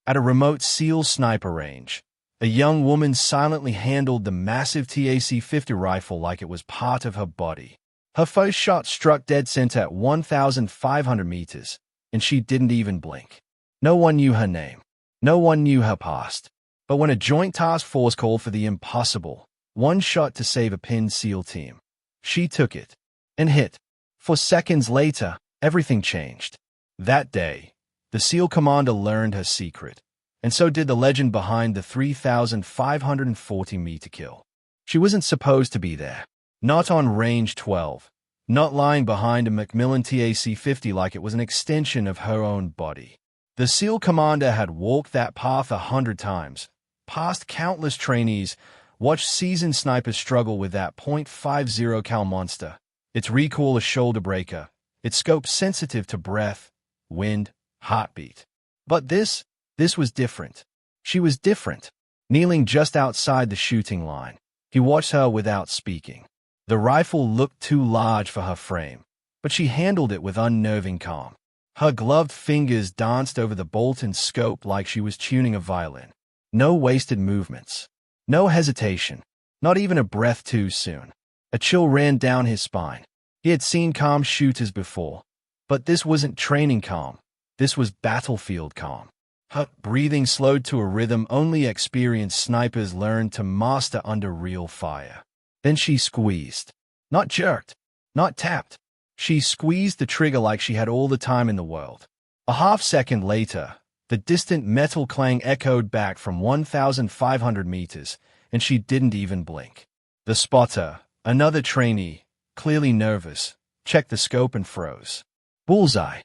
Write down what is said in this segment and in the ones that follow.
At a remote SEAL sniper range, a young woman silently handled the massive TAC-50 rifle like it was part of her body. Her first shot struck dead center at 1,500 meters, and she didn't even blink. No one knew her name. No one knew her past. But when a joint task force called for the impossible, one shot to save a pinned SEAL team, she took it and hit. For seconds later, everything changed. That day, the SEAL commander learned her secret, and so did the legend behind the 3,540-meter kill. She wasn't supposed to be there. Not on range 12. Not lying behind a Macmillan TAC-50 like it was an extension of her own body. The SEAL commander had walked that path 100 times, passed countless trainees, watched seasoned snipers struggle with that .50 cal monster, its recoil a shoulder breaker, its scope sensitive to breath, wind, heartbeat. But this was different. She was different. Kneeling just outside the shooting line, he watched her without speaking. The rifle looked too large for her frame, but she handled it with unnerving calm. Her gloved fingers danced over the bolt and scope like she was tuning a violin. No wasted movements. No hesitation. Not even a breath too soon. A chill ran down his spine. He had seen calm shooters before, but this wasn't training calm. This was battlefield calm. Her breathing slowed to a rhythm only experienced snipers learn to master under real fire. Then she squeezed. Not jerked. Not tapped. She squeezed the trigger like she had all the time in the world. A half-second later, the distant metal clang echoed back from 1,500 meters, and she didn't even blink. The spotter, another trainee, clearly nervous, checked the scope and froze. Bullseye.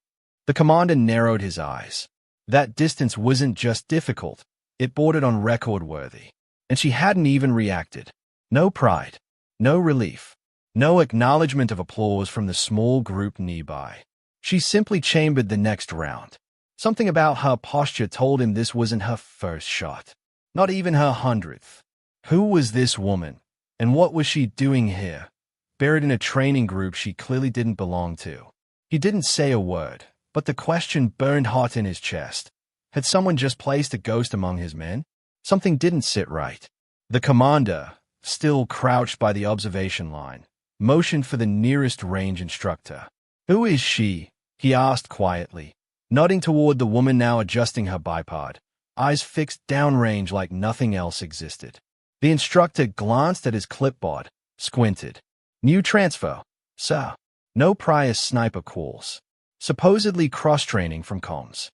The commander narrowed his eyes. That distance wasn't just difficult, it bordered on record-worthy. And she hadn't even reacted. No pride. No relief. No acknowledgement of applause from the small group nearby. She simply chambered the next round. Something about her posture told him this wasn't her first shot. Not even her 100th. Who was this woman? And what was she doing here? Buried in a training group she clearly didn't belong to. He didn't say a word, but the question burned hot in his chest. Had someone just placed a ghost among his men? Something didn't sit right. The commander, still crouched by the observation line, motioned for the nearest range instructor. "Who is she?" he asked quietly, nodding toward the woman now adjusting her bipod, eyes fixed downrange like nothing else existed. The instructor glanced at his clipboard, squinted. "New transfer, sir. No prior sniper calls. Supposedly cross-training from comms."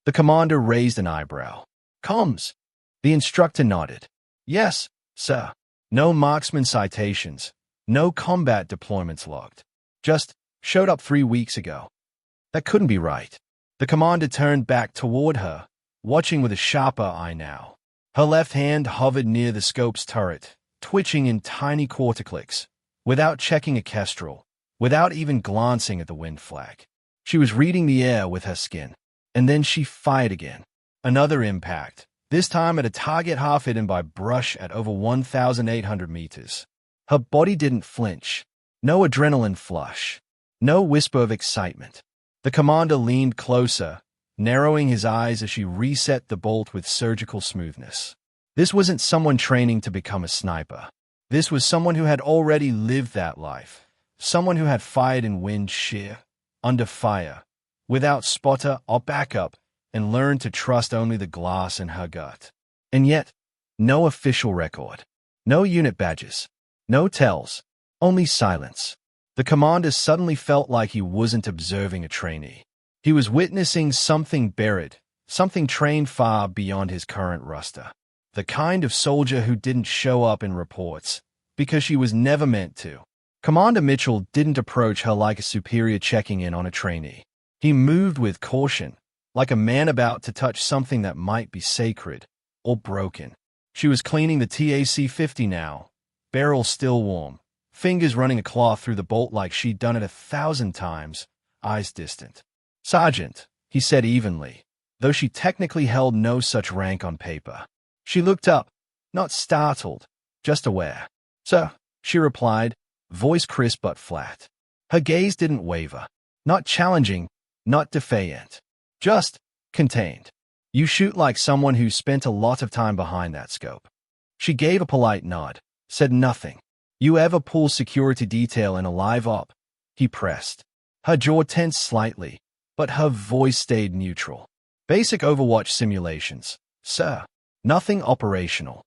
The commander raised an eyebrow. "Comms?" The instructor nodded. "Yes, sir. No marksman citations. No combat deployments logged. Just showed up 3 weeks ago." That couldn't be right. The commander turned back toward her, watching with a sharper eye now. Her left hand hovered near the scope's turret, twitching in tiny quarter clicks, without checking a kestrel, without even glancing at the wind flag. She was reading the air with her skin. And then she fired again. Another impact, this time at a target half hidden by brush at over 1,800 meters. Her body didn't flinch. No adrenaline flush. No whisper of excitement. The commander leaned closer, narrowing his eyes as she reset the bolt with surgical smoothness. This wasn't someone training to become a sniper. This was someone who had already lived that life. Someone who had fired in wind shear, under fire, without spotter or backup, and learned to trust only the glass in her gut. And yet, no official record. No unit badges. No tells. Only silence. The commander suddenly felt like he wasn't observing a trainee. He was witnessing something buried, something trained far beyond his current roster. The kind of soldier who didn't show up in reports, because she was never meant to. Commander Mitchell didn't approach her like a superior checking in on a trainee. He moved with caution, like a man about to touch something that might be sacred or broken. She was cleaning the TAC-50 now, barrel still warm, fingers running a cloth through the bolt like she'd done it 1,000 times, eyes distant. "Sergeant," he said evenly, though she technically held no such rank on paper. She looked up, not startled, just aware. "Sir," she replied, voice crisp but flat. Her gaze didn't waver, not challenging, not defiant, just contained. You shoot like someone who spent a lot of time behind that scope. She gave a polite nod, said nothing. You ever pull security detail in a live op? He pressed. Her jaw tensed slightly, but her voice stayed neutral. Basic Overwatch simulations, sir. Nothing operational.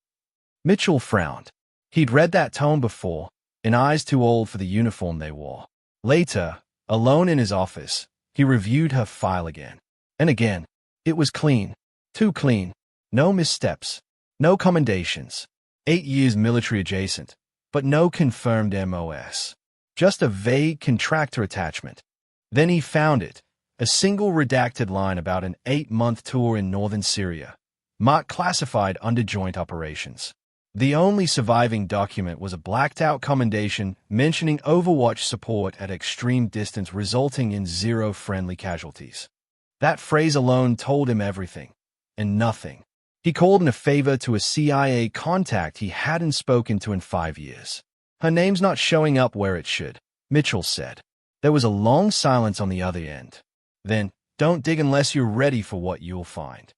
Mitchell frowned. He'd read that tone before, in eyes too old for the uniform they wore. Later, alone in his office, he reviewed her file again. And again. It was clean. Too clean. No missteps. No commendations. 8 years military adjacent, but no confirmed MOS. Just a vague contractor attachment. Then he found it. A single redacted line about an 8-month tour in northern Syria, marked classified under joint operations. The only surviving document was a blacked-out commendation mentioning Overwatch support at extreme distance resulting in 0 friendly casualties. That phrase alone told him everything, and nothing. He called in a favor to a CIA contact he hadn't spoken to in 5 years. Her name's not showing up where it should, Mitchell said. There was a long silence on the other end. Then, don't dig unless you're ready for what you'll find.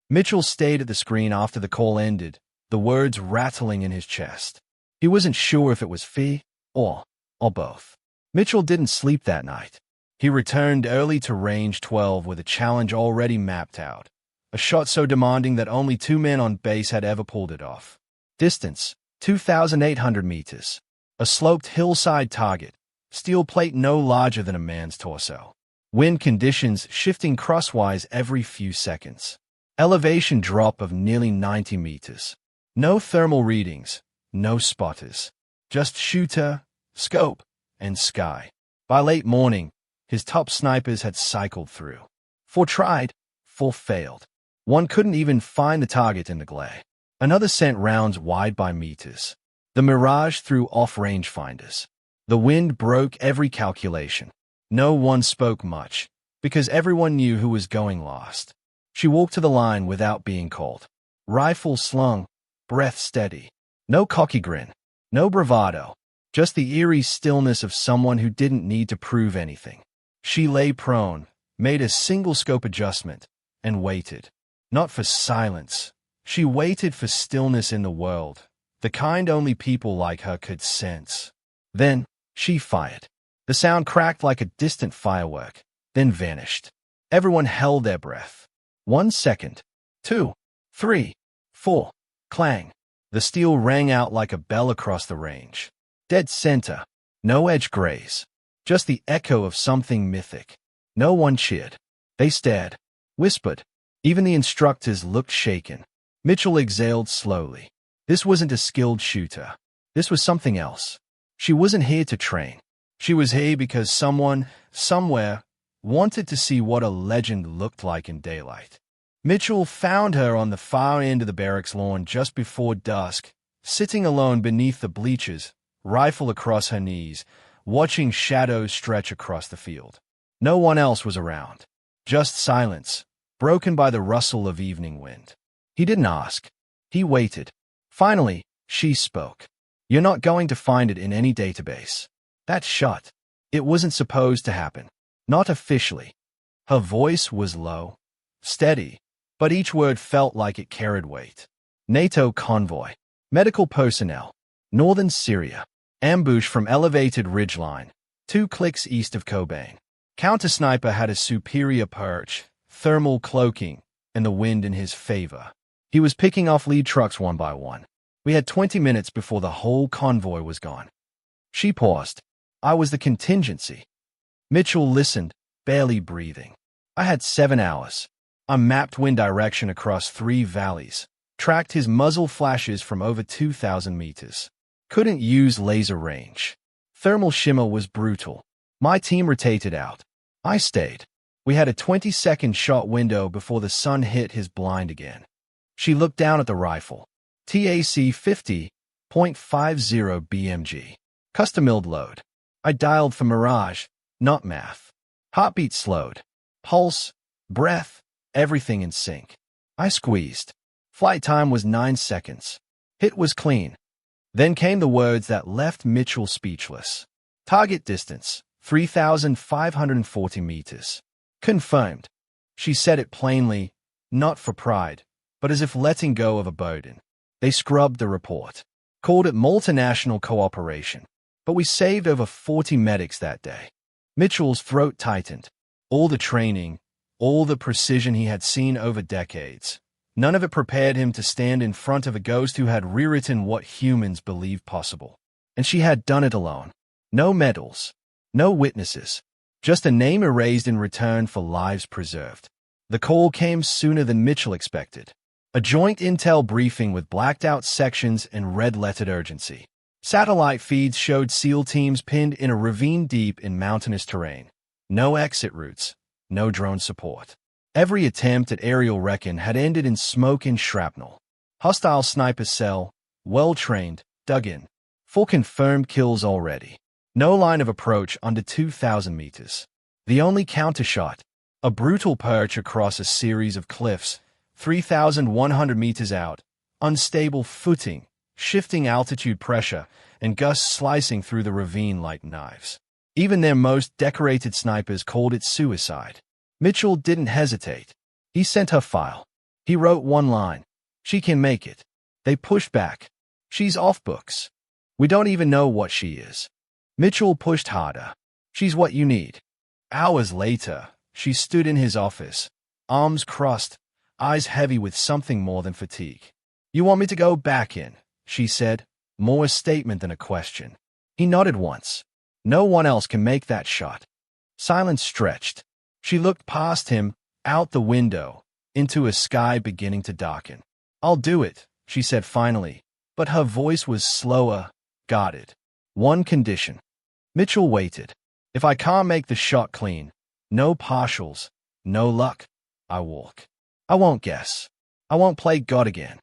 Mitchell stayed at the screen after the call ended, the words rattling in his chest. He wasn't sure if it was Fee or both. Mitchell didn't sleep that night. He returned early to Range 12 with a challenge already mapped out. A shot so demanding that only 2 men on base had ever pulled it off. Distance, 2,800 meters. A sloped hillside target. Steel plate no larger than a man's torso. Wind conditions shifting crosswise every few seconds. Elevation drop of nearly 90 meters. No thermal readings, no spotters. Just shooter, scope, and sky. By late morning, his top snipers had cycled through. 4 tried, 4 failed. One couldn't even find the target in the glare. Another sent rounds wide by meters. The Mirage threw off rangefinders. The wind broke every calculation. No one spoke much, because everyone knew who was going last. She walked to the line without being called. Rifle slung, breath steady. No cocky grin, no bravado, just the eerie stillness of someone who didn't need to prove anything. She lay prone, made a single scope adjustment, and waited. Not for silence. She waited for stillness in the world, the kind only people like her could sense. Then, she fired. The sound cracked like a distant firework, then vanished. Everyone held their breath. 1 second. 2, 3, 4. Clang. The steel rang out like a bell across the range. Dead center. No edge graze. Just the echo of something mythic. No one cheered. They stared. Whispered. Even the instructors looked shaken. Mitchell exhaled slowly. This wasn't a skilled shooter. This was something else. She wasn't here to train. She was here because someone, somewhere, wanted to see what a legend looked like in daylight. Mitchell found her on the far end of the barracks lawn just before dusk, sitting alone beneath the bleachers, rifle across her knees, watching shadows stretch across the field. No one else was around. Just silence, broken by the rustle of evening wind. He didn't ask. He waited. Finally, she spoke. You're not going to find it in any database. That's shut. It wasn't supposed to happen. Not officially. Her voice was low, steady, but each word felt like it carried weight. NATO convoy. Medical personnel. Northern Syria. Ambush from elevated ridgeline. 2 clicks east of Kobane. Counter-sniper had a superior perch, thermal cloaking, and the wind in his favor. He was picking off lead trucks one by one. We had 20 minutes before the whole convoy was gone. She paused. I was the contingency. Mitchell listened, barely breathing. I had 7 hours. I mapped wind direction across 3 valleys, tracked his muzzle flashes from over 2,000 meters. Couldn't use laser range. Thermal shimmer was brutal. My team rotated out. I stayed. We had a 20-second shot window before the sun hit his blind again. She looked down at the rifle. TAC-50, .50 BMG. Custom-milled load. I dialed for Mirage, not math. Heartbeat slowed. Pulse, breath, everything in sync. I squeezed. Flight time was 9 seconds. Hit was clean. Then came the words that left Mitchell speechless. Target distance, 3,540 meters. Confirmed. She said it plainly, not for pride, but as if letting go of a burden. They scrubbed the report, called it multinational cooperation. But we saved over 40 medics that day. Mitchell's throat tightened. All the training, all the precision he had seen over decades, none of it prepared him to stand in front of a ghost who had rewritten what humans believed possible. And she had done it alone. No medals, no witnesses, just a name erased in return for lives preserved. The call came sooner than Mitchell expected. A joint intel briefing with blacked-out sections and red-lettered urgency. Satellite feeds showed SEAL teams pinned in a ravine deep in mountainous terrain. No exit routes, no drone support. Every attempt at aerial recon had ended in smoke and shrapnel. Hostile sniper cell, well-trained, dug in. 4 confirmed kills already. No line of approach under 2,000 meters. The only countershot, a brutal perch across a series of cliffs, 3,100 meters out, unstable footing, shifting altitude pressure, and gusts slicing through the ravine like knives. Even their most decorated snipers called it suicide. Mitchell didn't hesitate. He sent her file. He wrote one line. She can make it. They pushed back. She's off books. We don't even know what she is. Mitchell pushed harder. She's what you need. Hours later, she stood in his office, arms crossed, eyes heavy with something more than fatigue. You want me to go back in, she said, more a statement than a question. He nodded once. No one else can make that shot. Silence stretched. She looked past him, out the window, into a sky beginning to darken. I'll do it, she said finally, but her voice was slower, guarded. One condition. Mitchell waited. If I can't make the shot clean, no partials, no luck, I walk. I won't guess. I won't play God again.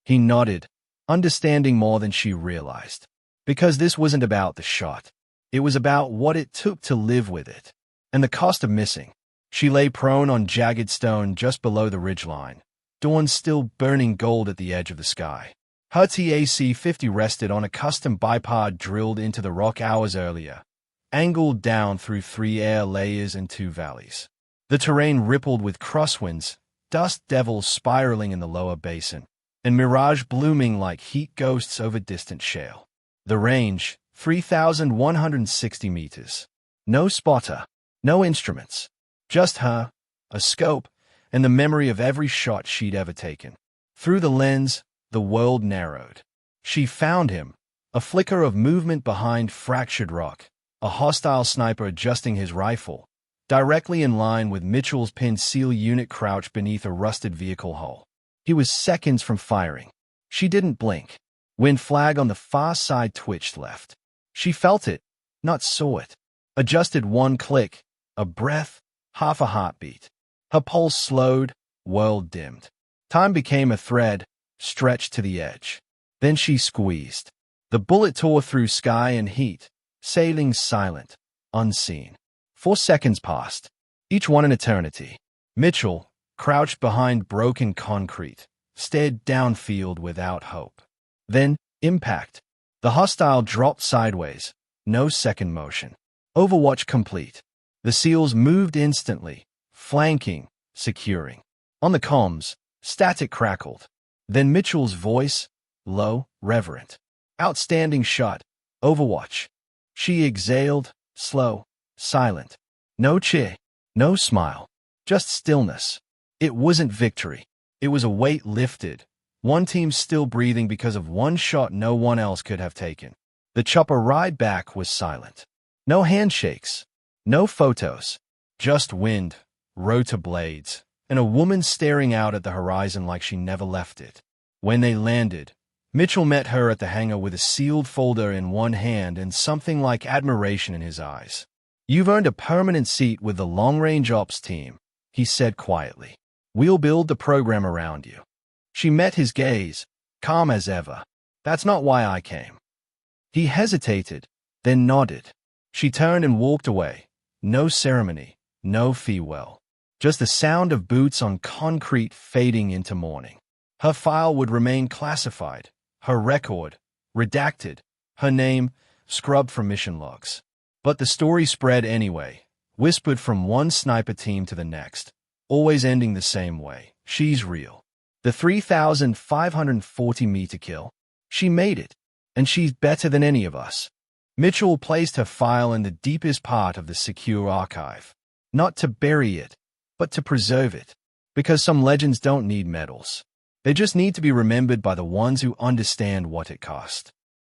He nodded, understanding more than she realized. Because this wasn't about the shot. It was about what it took to live with it. And the cost of missing. She lay prone on jagged stone just below the ridgeline, dawn still burning gold at the edge of the sky. Her TAC-50 rested on a custom bipod drilled into the rock hours earlier, angled down through 3 air layers and 2 valleys. The terrain rippled with crosswinds, dust devils spiraling in the lower basin, and mirage blooming like heat ghosts over distant shale. The range, 3,160 meters. No spotter, no instruments. Just her, a scope, and the memory of every shot she'd ever taken. Through the lens, the world narrowed. She found him, a flicker of movement behind fractured rock, a hostile sniper adjusting his rifle, directly in line with Mitchell's pinned SEAL unit crouched beneath a rusted vehicle hull. He was seconds from firing. She didn't blink. When flag on the far side twitched left. She felt it, not saw it. Adjusted one click, a breath, half a heartbeat. Her pulse slowed, world dimmed. Time became a thread, stretched to the edge. Then she squeezed. The bullet tore through sky and heat, sailing silent, unseen. 4 seconds passed, each one an eternity. Mitchell, crouched behind broken concrete, stared downfield without hope. Then, impact. The hostile dropped sideways, no second motion. Overwatch complete. The SEALs moved instantly, flanking, securing. On the comms, static crackled. Then Mitchell's voice, low, reverent. Outstanding shot. Overwatch. She exhaled, slow, silent. No cheer, no smile, just stillness. It wasn't victory. It was a weight lifted. One team still breathing because of one shot no one else could have taken. The chopper ride back was silent. No handshakes, no photos, just wind, rotor blades, and a woman staring out at the horizon like she never left it. When they landed, Mitchell met her at the hangar with a sealed folder in one hand and something like admiration in his eyes. You've earned a permanent seat with the long-range ops team, he said quietly. We'll build the program around you. She met his gaze, calm as ever. That's not why I came. He hesitated, then nodded. She turned and walked away. No ceremony, no farewell. Just the sound of boots on concrete fading into morning. Her file would remain classified, her record, redacted, her name, scrubbed from mission logs. But the story spread anyway, whispered from one sniper team to the next, always ending the same way. She's real. The 3,540-meter kill. She made it, and she's better than any of us. Mitchell placed her file in the deepest part of the secure archive. Not to bury it, but to preserve it. Because some legends don't need medals. They just need to be remembered by the ones who understand what it cost.